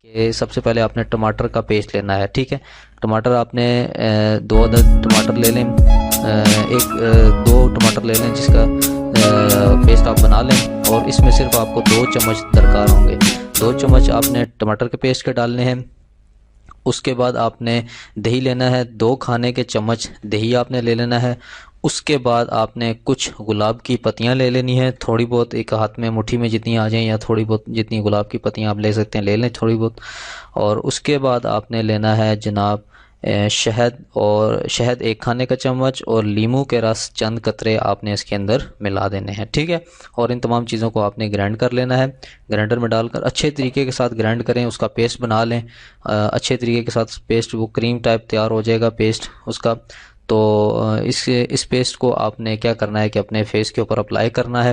कि सबसे पहले आपने टमाटर का पेस्ट लेना है। ठीक है, टमाटर आपने 2 अदद टमाटर ले लें, 2 टमाटर ले लें जिसका पेस्ट आप बना लें, और इसमें सिर्फ आपको 2 चम्मच दरकार होंगे। 2 चम्मच आपने टमाटर के पेस्ट के डालने हैं। उसके बाद आपने दही लेना है, 2 खाने के चम्मच दही आपने ले लेना है। उसके बाद आपने कुछ गुलाब की पत्तियां ले लेनी है, थोड़ी बहुत, एक हाथ में मुट्ठी में जितनी आ जाएं, या थोड़ी बहुत जितनी गुलाब की पत्तियां आप ले सकते हैं ले लें थोड़ी बहुत। और उसके बाद आपने लेना है जनाब शहद, और शहद 1 खाने का चम्मच, और लीमू के रस चंद कतरे आपने इसके अंदर मिला देने हैं। ठीक है, और इन तमाम चीज़ों को आपने ग्राइंड कर लेना है। ग्राइंडर में डालकर अच्छे तरीके के साथ ग्राइंड करें, उसका पेस्ट बना लें अच्छे तरीके के साथ। पेस्ट वो क्रीम टाइप तैयार हो जाएगा पेस्ट उसका। तो इस पेस्ट को आपने क्या करना है कि अपने फेस के ऊपर अप्लाई करना है।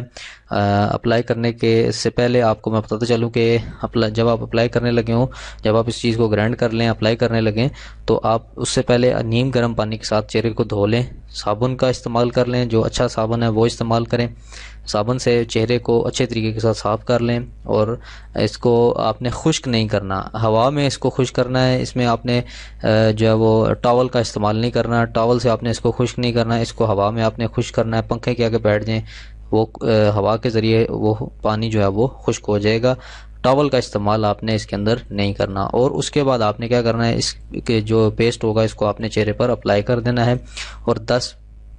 अप्लाई करने के से पहले आपको मैं बताता चलूँ कि जब आप अप्लाई करने लगे हों, जब आप इस चीज़ को ग्राइंड कर लें, अप्लाई करने लगें, तो आप उससे पहले नीम गर्म पानी के साथ चेहरे को धो लें। साबुन का इस्तेमाल कर लें, जो अच्छा साबुन है वो इस्तेमाल करें। साबुन से चेहरे को अच्छे तरीके के साथ साफ़ कर लें, और इसको आपने खुश्क नहीं करना, हवा में इसको खुश्क करना है। इसमें आपने जो है वो टॉवल का इस्तेमाल नहीं करना, टॉवल से आपने इसको खुश्क नहीं करना है, इसको हवा में आपने खुश्क करना है। पंखे के आगे बैठ जाएं, वो हवा के ज़रिए वो पानी जो है वो खुश्क हो जाएगा। टॉवल का इस्तेमाल आपने इसके अंदर नहीं करना। और उसके बाद आपने क्या करना है, इसके जो पेस्ट होगा इसको आपने चेहरे पर अप्लाई कर देना है, और 10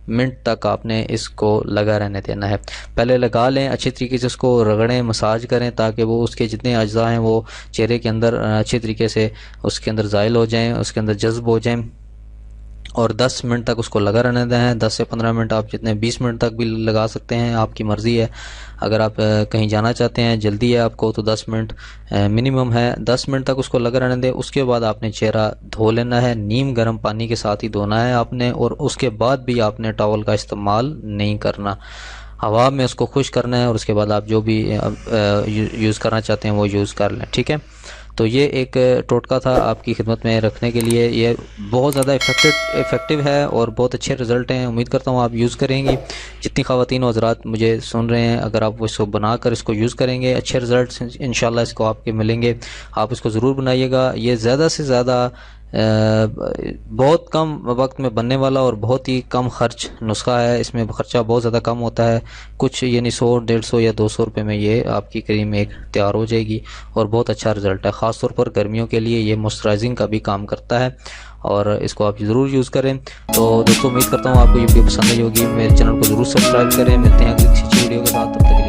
मिनट तक आपने इसको लगा रहने देना है। पहले लगा लें, अच्छे तरीके से उसको रगड़ें, मसाज करें, ताकि वो उसके जितने अज्जा हैं वो चेहरे के अंदर अच्छे तरीके से उसके अंदर ज़ाइल हो जाएं, उसके अंदर जज्ब हो जाएं। और 10 मिनट तक उसको लगा रहने दें हैं। 10 से 15 मिनट, आप जितने 20 मिनट तक भी लगा सकते हैं, आपकी मर्ज़ी है। अगर आप कहीं जाना चाहते हैं, जल्दी है आपको, तो 10 मिनट मिनिमम है। 10 मिनट तक उसको लगा रहने दें। उसके बाद आपने चेहरा धो लेना है, नीम गर्म पानी के साथ ही धोना है आपने, और उसके बाद भी आपने टॉवल का इस्तेमाल नहीं करना, हवा में उसको खुश करना है। और उसके बाद आप जो भी यूज़ करना चाहते हैं वो यूज़ कर लें। ठीक है, तो ये एक टोटका था आपकी खिदमत में रखने के लिए। ये बहुत ज़्यादा इफ़ेक्टिव है और बहुत अच्छे रिज़ल्ट हैं। उम्मीद करता हूँ आप यूज़ करेंगी। जितनी ख़वातीन हज़रात मुझे सुन रहे हैं, अगर आप इसको बनाकर इसको यूज़ करेंगे, अच्छे रिज़ल्ट इंशाल्लाह इसको आपके मिलेंगे। आप इसको ज़रूर बनाइएगा। ये ज़्यादा से ज़्यादा बहुत कम वक्त में बनने वाला और बहुत ही कम खर्च नुस्खा है। इसमें खर्चा बहुत ज़्यादा कम होता है, कुछ यानी 100, 150 या 200 रुपये में ये आपकी क्रीम एक तैयार हो जाएगी, और बहुत अच्छा रिज़ल्ट है। ख़ास तौर पर गर्मियों के लिए ये मॉइस्चराइजिंग का भी काम करता है, और इसको आप ज़रूर यूज़ करें। तो दोस्तों, उम्मीद करता हूँ आपको ये वीडियो पसंद आई होगी। मेरे चैनल को ज़रूर सब्सक्राइब करें। मिलते हैं अगली किसी वीडियो के साथ, तब तक